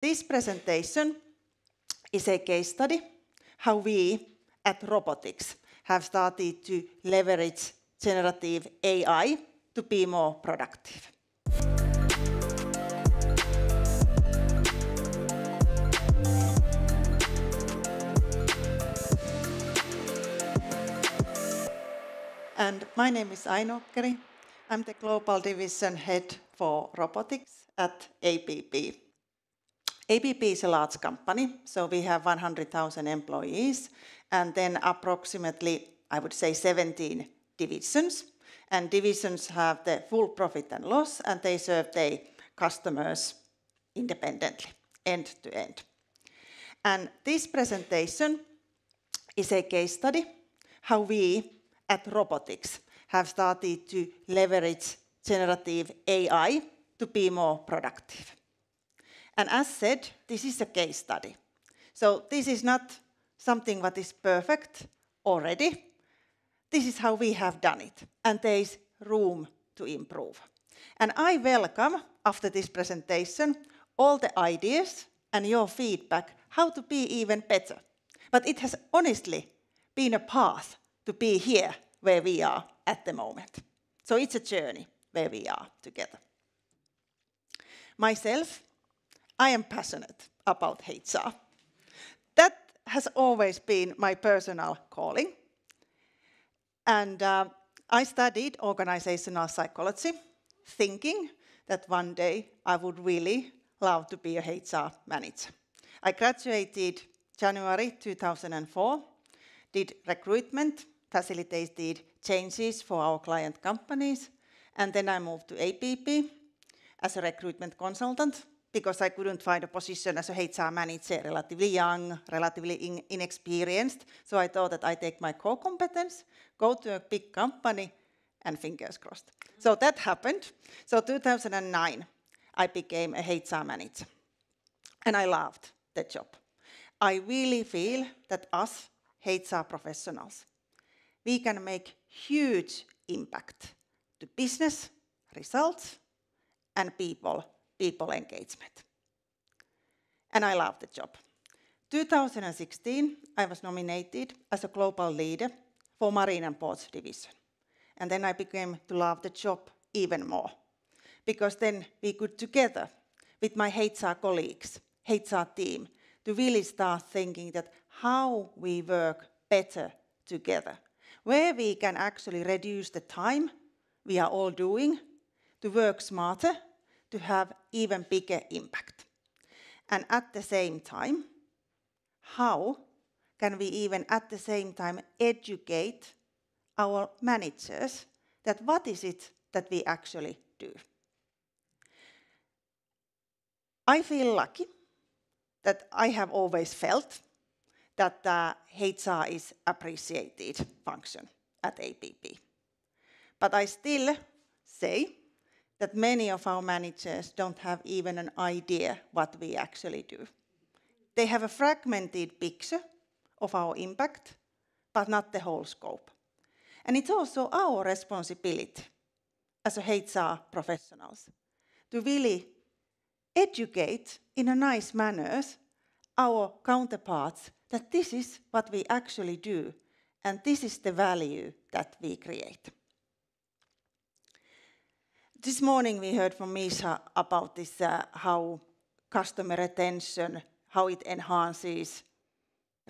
This presentation is a case study how we at Robotics have started to leverage generative AI to be more productive. And my name is Aino Okkeri. I'm the Global Division Head for Robotics at ABB. ABB is a large company, so we have 100,000 employees, and then approximately, I would say, 17 divisions. And divisions have the full profit and loss, and they serve their customers independently, end to end. And this presentation is a case study how we at Robotics have started to leverage generative AI to be more productive. And as said, this is a case study. So this is not something that is perfect already. This is how we have done it, and there is room to improve. And I welcome, after this presentation, all the ideas and your feedback how to be even better. But it has honestly been a path to be here where we are at the moment. So it's a journey where we are together. Myself, I am passionate about HR. That has always been my personal calling. And I studied organizational psychology, thinking that one day I would really love to be a HR manager. I graduated January 2004, did recruitment, facilitated changes for our client companies, and then I moved to ABB as a recruitment consultant because I couldn't find a position as a HR manager, relatively young, relatively inexperienced. So I thought that I take my core competence, go to a big company, and fingers crossed. So that happened. So 2009, I became a HR manager, and I loved the job. I really feel that us HR professionals, we can make huge impact to business results and people engagement. And I love the job. 2016, I was nominated as a global leader for Marine and Ports Division. And then I began to love the job even more, because then we could together with my HR colleagues, HR team, to really start thinking that how we work better together, where we can actually reduce the time we are all doing to work smarter, to have even bigger impact. And at the same time, how can we even at the same time educate our managers that what is it that we actually do? I feel lucky that I have always felt that HR is appreciated function at ABB. But I still say that many of our managers don't have even an idea what we actually do. They have a fragmented picture of our impact, but not the whole scope. And it's also our responsibility as a HR professionals to really educate in a nice manner our counterparts that this is what we actually do, and this is the value that we create. This morning we heard from Misha about this, how customer retention, how it enhances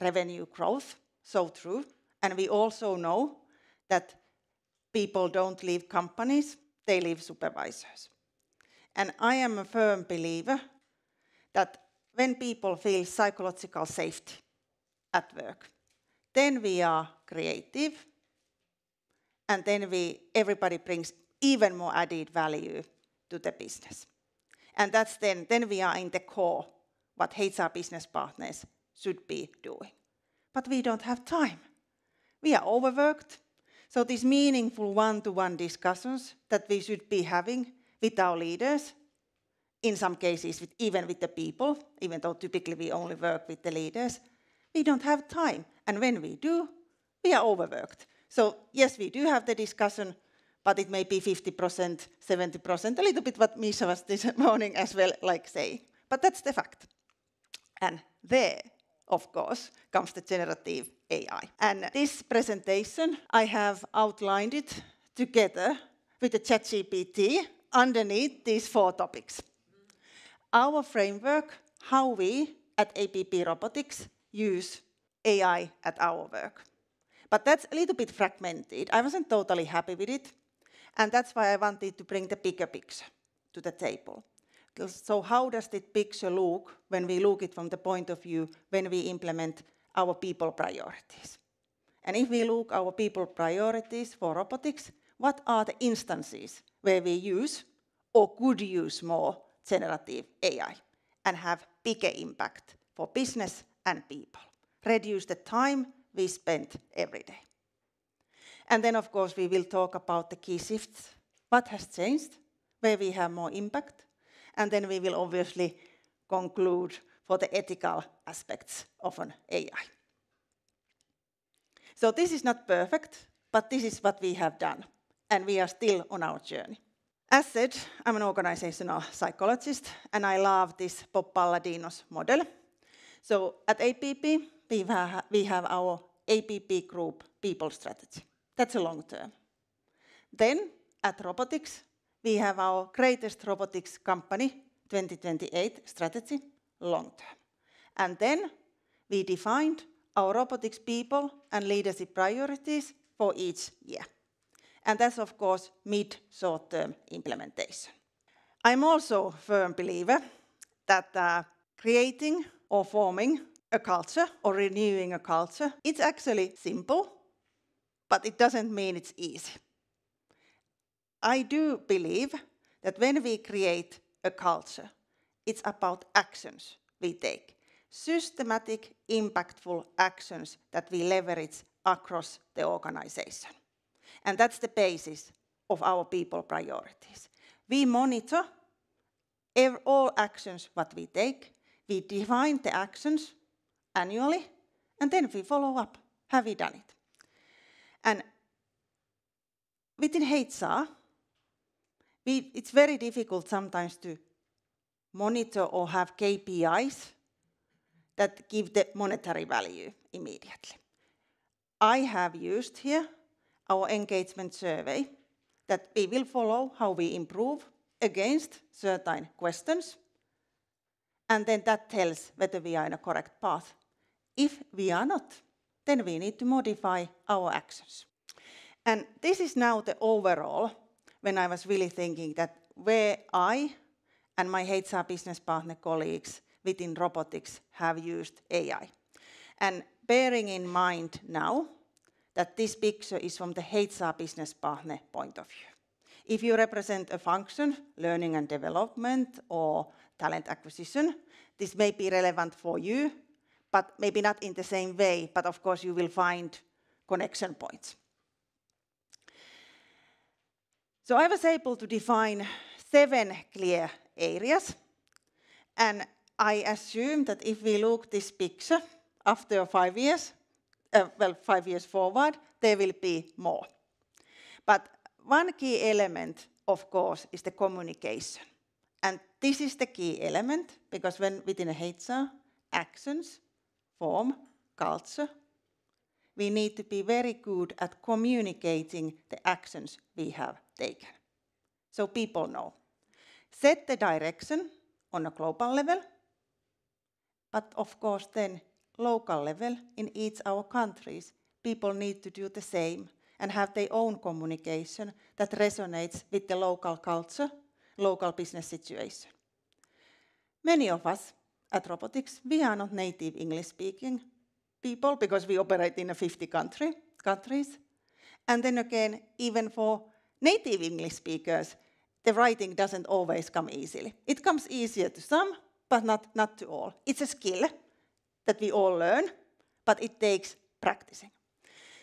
revenue growth, so true. And we also know that people don't leave companies, they leave supervisors. And I am a firm believer that when people feel psychological safety at work, then we are creative, and then everybody brings even more added value to the business. And that's then we are in the core what HR business partners should be doing. But we don't have time. We are overworked. So these meaningful one-to-one discussions that we should be having with our leaders, in some cases even with the people, even though typically we only work with the leaders, we don't have time. And when we do, we are overworked. So yes, we do have the discussion, but it may be 50%, 70%, a little bit what Misha was this morning as well, like saying. But that's the fact. And there, of course, comes the generative AI. And this presentation, I have outlined it together with the ChatGPT underneath these 4 topics. Our framework, how we at ABB Robotics use AI at our work. But that's a little bit fragmented. I wasn't totally happy with it. And that's why I wanted to bring the bigger picture to the table. So how does this picture look when we look it from the point of view when we implement our people priorities? And if we look our people priorities for robotics, what are the instances where we use or could use more generative AI and have bigger impact for business and people? Reduce the time we spend every day. And then, of course, we will talk about the key shifts. What has changed? Where we have more impact? And then we will obviously conclude for the ethical aspects of an AI. So this is not perfect, but this is what we have done. And we are still on our journey. As said, I'm an organizational psychologist, and I love this Bob Palladino's model. So at ABB, we have our ABB Group people strategy. That's a long term. Then at robotics, we have our greatest robotics company 2028 strategy, long term. And then we defined our robotics people and leadership priorities for each year. And that's, of course, mid-short-term implementation. I'm also a firm believer that creating or forming a culture or renewing a culture, it's actually simple, but it doesn't mean it's easy. I do believe that when we create a culture, it's about actions we take. Systematic, impactful actions that we leverage across the organization. And that's the basis of our people priorities. We monitor all actions what we take. We define the actions annually, and then we follow up. Have we done it? And within HR, it's very difficult sometimes to monitor or have KPIs that give the monetary value immediately. I have used here our engagement survey that we will follow how we improve against certain questions, and then that tells whether we are in a correct path. If we are not, then we need to modify our actions. And this is now the overall, when I was really thinking that where I and my HR business partner colleagues within robotics have used AI. And bearing in mind now that this picture is from the HR business partner point of view. If you represent a function, learning and development or talent acquisition, this may be relevant for you, but maybe not in the same way, but of course you will find connection points. So I was able to define 7 clear areas, and I assume that if we look at this picture after 5 years, 5 years forward, there will be more. But one key element, of course, is the communication. And this is the key element, because when within a HR, actions form culture, we need to be very good at communicating the actions we have taken. So people know. Set the direction on a global level, but of course then local level in each our countries, people need to do the same and have their own communication that resonates with the local culture, local business situation. Many of us at Robotics, we are not native English-speaking people because we operate in 50 countries. And then again, even for native English speakers, the writing doesn't always come easily. It comes easier to some, but not to all. It's a skill that we all learn, but it takes practicing.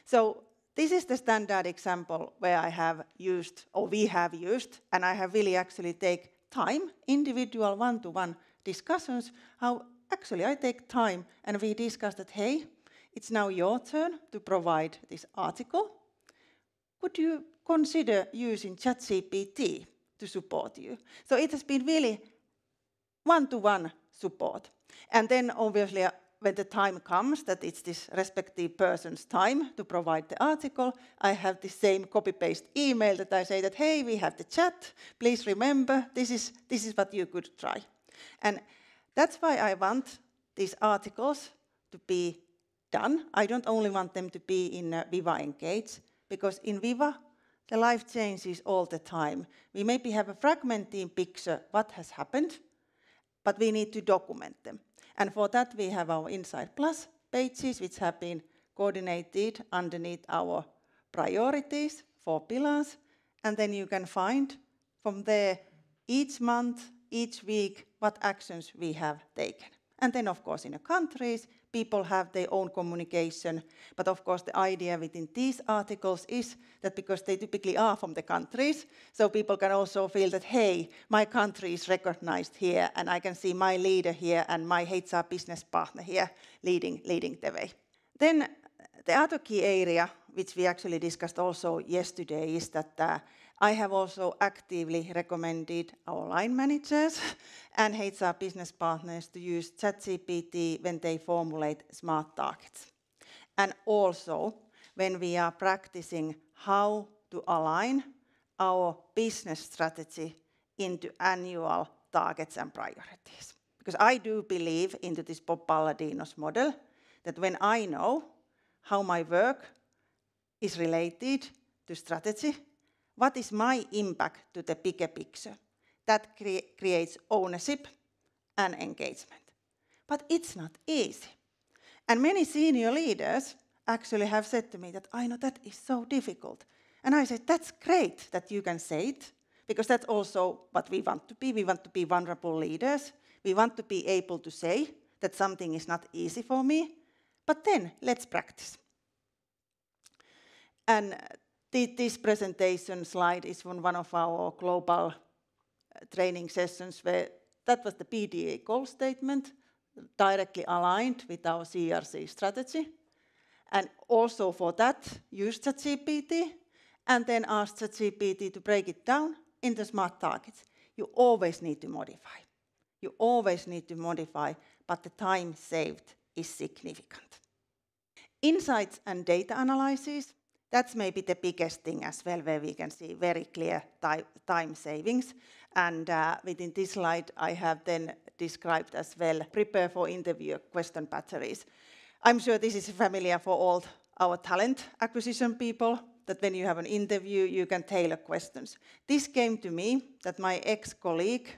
So this is the standard example where I have used, or we have used, and I have really actually take time, individual one-to-one discussions, how actually I take time and we discuss that, hey, it's now your turn to provide this article. Could you consider using ChatGPT to support you? So it has been really one-to-one support. And then obviously when the time comes that it's this respective person's time to provide the article, I have the same copy-paste email that I say that, hey, we have the chat, please remember, this is what you could try. And that's why I want these articles to be done. I don't only want them to be in Viva Engage, because in Viva, the life changes all the time. We maybe have a fragmented picture what has happened, but we need to document them. And for that, we have our Insight Plus pages, which have been coordinated underneath our priorities, 4 pillars. And then you can find from there each month, each week, what actions we have taken. And then, of course, in the countries, people have their own communication. But of course, the idea within these articles is that because they typically are from the countries, so people can also feel that, hey, my country is recognized here, and I can see my leader here and my HR business partner here leading the way. Then the other key area, which we actually discussed also yesterday, is that I have also actively recommended our line managers and HR business partners to use ChatGPT when they formulate smart targets. And also when we are practicing how to align our business strategy into annual targets and priorities. Because I do believe into this Bob Palladino's model that when I know how my work is related to strategy, what is my impact to the bigger picture? That creates ownership and engagement. But it's not easy. And many senior leaders actually have said to me that, I know that is so difficult. And I said, that's great that you can say it, because that's also what we want to be. We want to be vulnerable leaders. We want to be able to say that something is not easy for me, but then let's practice. And this presentation slide is from one of our global training sessions where that was the PDA goal statement, directly aligned with our CRC strategy. And also for that, use ChatGPT and then ask ChatGPT to break it down into smart targets. You always need to modify. You always need to modify, but the time saved is significant. Insights and data analysis. That's maybe the biggest thing as well, where we can see very clear time savings. And within this slide, I have then described as well, prepare for interview question batteries. I'm sure this is familiar for all our talent acquisition people, that when you have an interview, you can tailor questions. This came to me that my ex-colleague,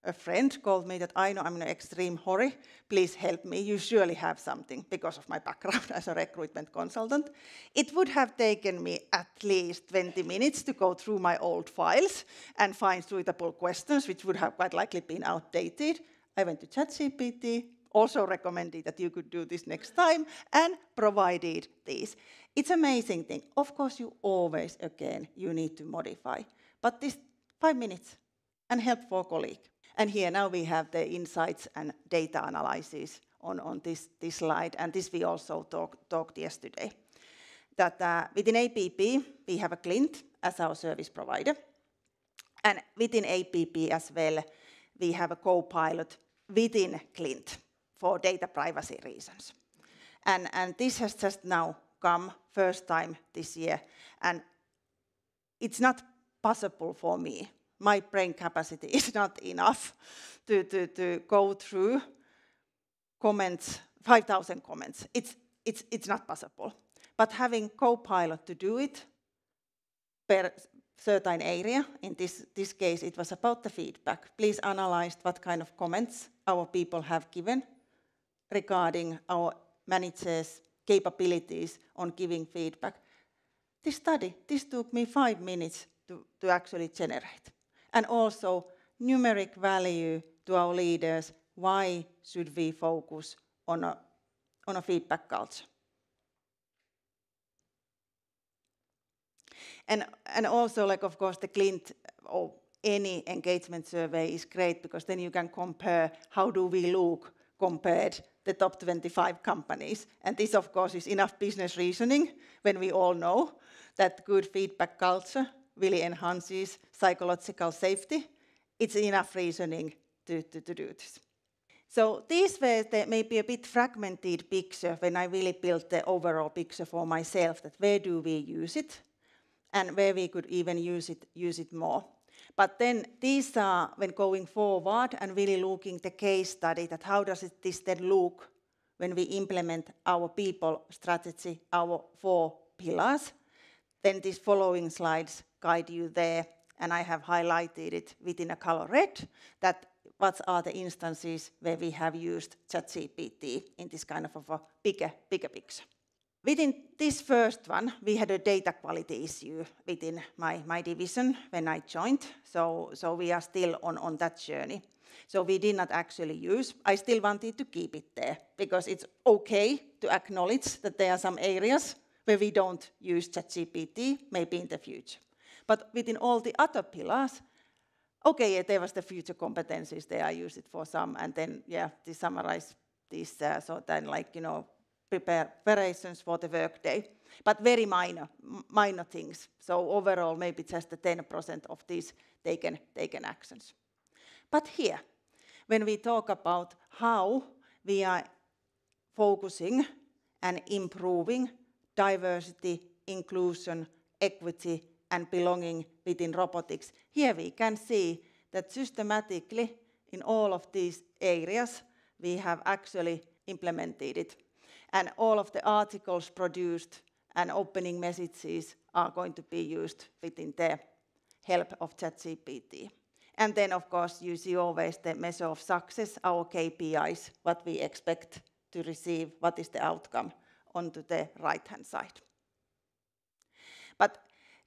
a friend, called me that, I know I'm in an extreme hurry, please help me, you surely have something, because of my background as a recruitment consultant. It would have taken me at least 20 minutes to go through my old files and find suitable questions, which would have quite likely been outdated. I went to ChatGPT, also recommended that you could do this next time, and provided these. It's an amazing thing. Of course, you always, again, you need to modify. But this 5 minutes, and help for a colleague. And here now we have the insights and data analysis on this slide, and this we also talked yesterday. That within APP, we have a Clint as our service provider. And within APP as well, we have a co-pilot within Clint for data privacy reasons. And this has just now come first time this year, and it's not possible for me. My brain capacity is not enough to go through comments, 5,000 comments. It's not possible. But having Copilot to do it per certain area, in this case it was about the feedback. Please analyze what kind of comments our people have given regarding our managers' capabilities on giving feedback. This took me 5 minutes to actually generate. And also numeric value to our leaders, why should we focus on a feedback culture? And also, like, of course, the Clint or any engagement survey is great, because then you can compare how do we look compared the top 25 companies. And this, of course, is enough business reasoning when we all know that good feedback culture really enhances psychological safety. It's enough reasoning to do this. So these were maybe a bit fragmented picture when I really built the overall picture for myself, that where do we use it and where we could even use it more. But then these are, when going forward and really looking the case study, that how does this then look when we implement our people strategy, our 4 pillars, then these following slides guide you there, and I have highlighted it within a color red, that what are the instances where we have used ChatGPT in this kind of a bigger picture. Within this first one, we had a data quality issue within my division when I joined, so we are still on that journey. So we did not actually use, I still wanted to keep it there, because it's okay to acknowledge that there are some areas where we don't use ChatGPT, maybe in the future. But within all the other pillars, okay, there was the future competencies there, I used it for some, and then, yeah, to summarize this, so then like, preparations for the workday, but very minor things. So overall, maybe just 10% of these taken actions. But here, when we talk about how we are focusing and improving diversity, inclusion, equity, and belonging within robotics, here we can see that systematically in all of these areas, we have actually implemented it. And all of the articles produced and opening messages are going to be used within the help of ChatGPT. And then, of course, you see always the measure of success, our KPIs, what we expect to receive, what is the outcome onto the right-hand side. But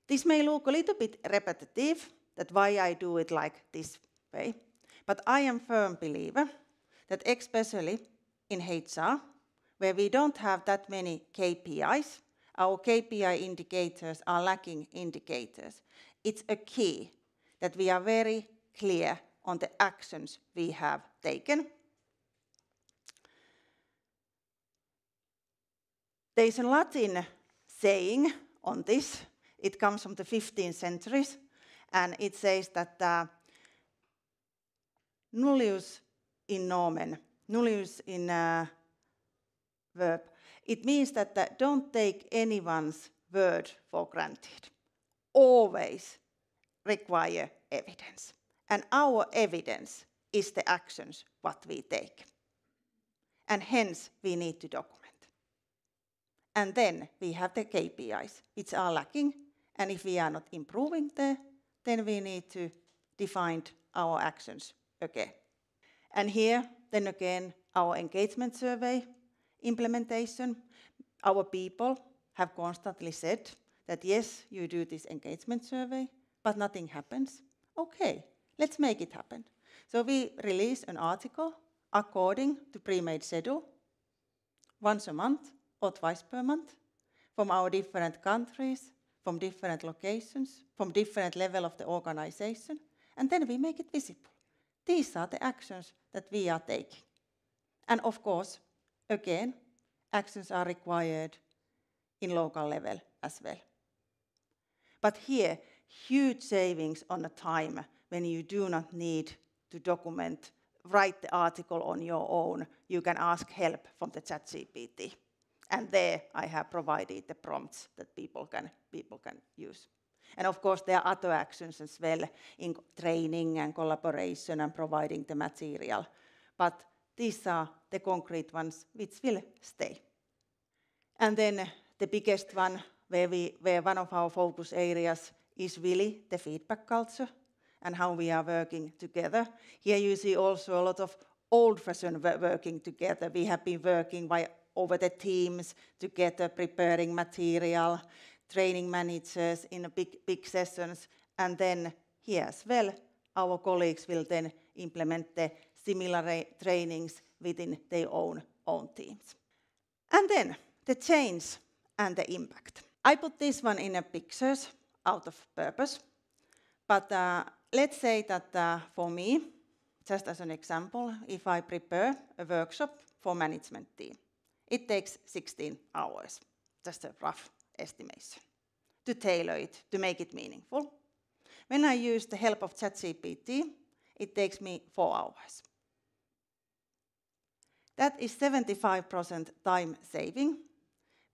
this may look a little bit repetitive, that why I do it like this way. But I am a firm believer that especially in HR, where we don't have that many KPIs, our KPI indicators are lacking indicators. It's a key that we are very clear on the actions we have taken. There is a Latin saying on this. It comes from the 15th century, and it says that nullius in nomen, nullius in verb. It means that don't take anyone's word for granted. Always require evidence. And our evidence is the actions what we take. And hence we need to document. And then we have the KPIs, which are lacking. And if we are not improving there, then we need to define our actions again. And here, then again, our engagement survey implementation. Our people have constantly said that yes, you do this engagement survey, but nothing happens. Okay, let's make it happen. So we release an article according to pre-made schedule, once a month or twice per month, from our different countries, from different locations, from different level of the organization, and then we make it visible. These are the actions that we are taking. And of course, again, actions are required in local level as well. But here, huge savings on the time when you do not need to document, write the article on your own. You can ask help from the ChatGPT. And there I have provided the prompts that people can use. And of course, there are other actions as well in training and collaboration and providing the material. But these are the concrete ones which will stay. And then the biggest one, where one of our focus areas is really the feedback culture and how we are working together. Here you see also a lot of old-fashioned working together. We have been working over the teams together, preparing material, training managers in big sessions, and then here as well, our colleagues will then implement the similar trainings within their own teams. And then the change and the impact. I put this one in a pictures out of purpose, but let's say that for me, just as an example, if I prepare a workshop for management team, it takes 16 hours, just a rough estimation, to tailor it, to make it meaningful. When I use the help of ChatGPT, it takes me 4 hours. That is 75% time saving,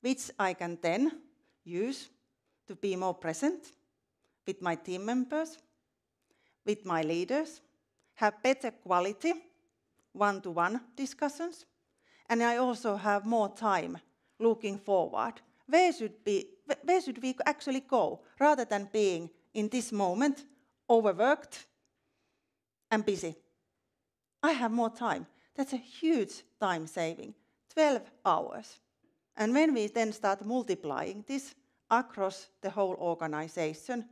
which I can then use to be more present with my team members, with my leaders, have better quality one-to-one discussions, and I also have more time looking forward. Where should we actually go, rather than being in this moment overworked and busy? I have more time. That's a huge time saving, 12 hours. And when we then start multiplying this across the whole organization,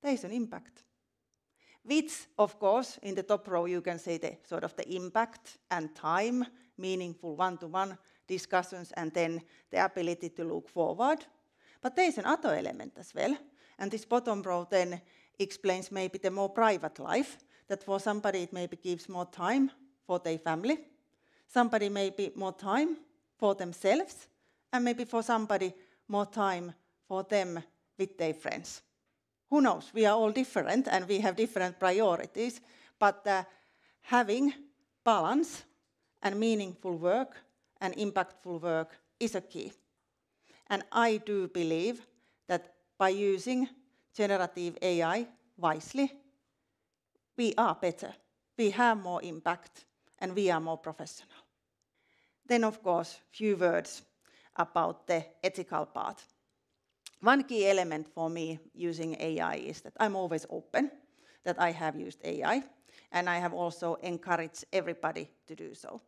there is an impact. Which, of course, in the top row you can see the sort of the impact and time, meaningful one-to-one discussions, and then the ability to look forward. But there is another element as well, and this bottom row then explains maybe the more private life, that for somebody it maybe gives more time for their family, somebody maybe more time for themselves, and maybe for somebody more time for them with their friends. Who knows? We are all different and we have different priorities, but having balance and meaningful work and impactful work is a key. And I do believe that by using generative AI wisely, we are better, we have more impact, and we are more professional. Then, of course, few words about the ethical part. One key element for me using AI is that I'm always open, that I have used AI, and I have also encouraged everybody to do so.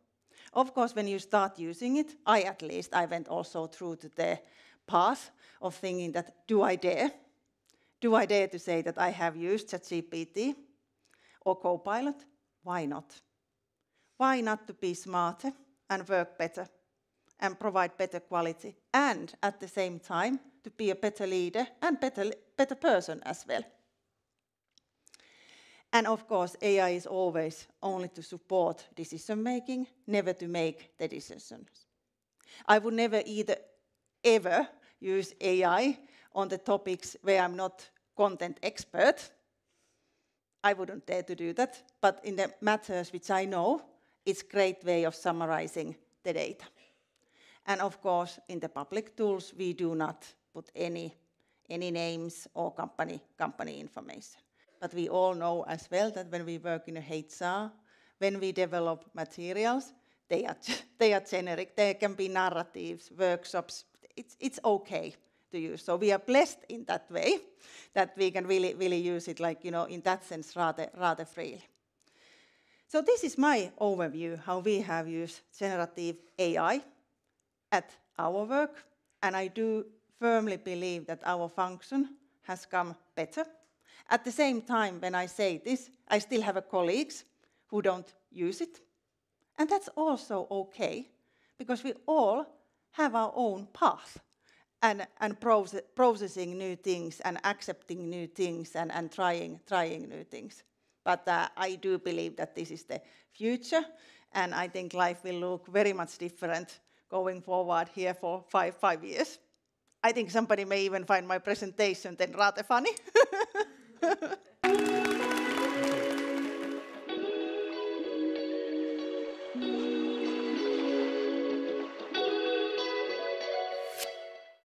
Of course, when you start using it, I went also through to the path of thinking that, do I dare? Do I dare to say that I have used ChatGPT or Copilot? Why not? Why not to be smarter and work better and provide better quality, and at the same time to be a better leader and better person as well? And of course, AI is always only to support decision making, never to make the decisions. I would never ever use AI on the topics where I'm not content expert. I wouldn't dare to do that, but in the matters which I know, it's a great way of summarizing the data. And of course, in the public tools, we do not put any names or company information. But we all know as well that when we work in a HR, when we develop materials, they are generic. There can be narratives, workshops. It's okay to use. So we are blessed in that way that we can really use it, like, in that sense, rather freely. So this is my overview how we have used generative AI at our work, and I do firmly believe that our function has come better. At the same time, when I say this, I still have colleagues who don't use it, and that's also okay, because we all have our own path and processing new things and accepting new things and trying new things. But I do believe that this is the future, and I think life will look very much different going forward here for five years. I think somebody may even find my presentation then rather funny.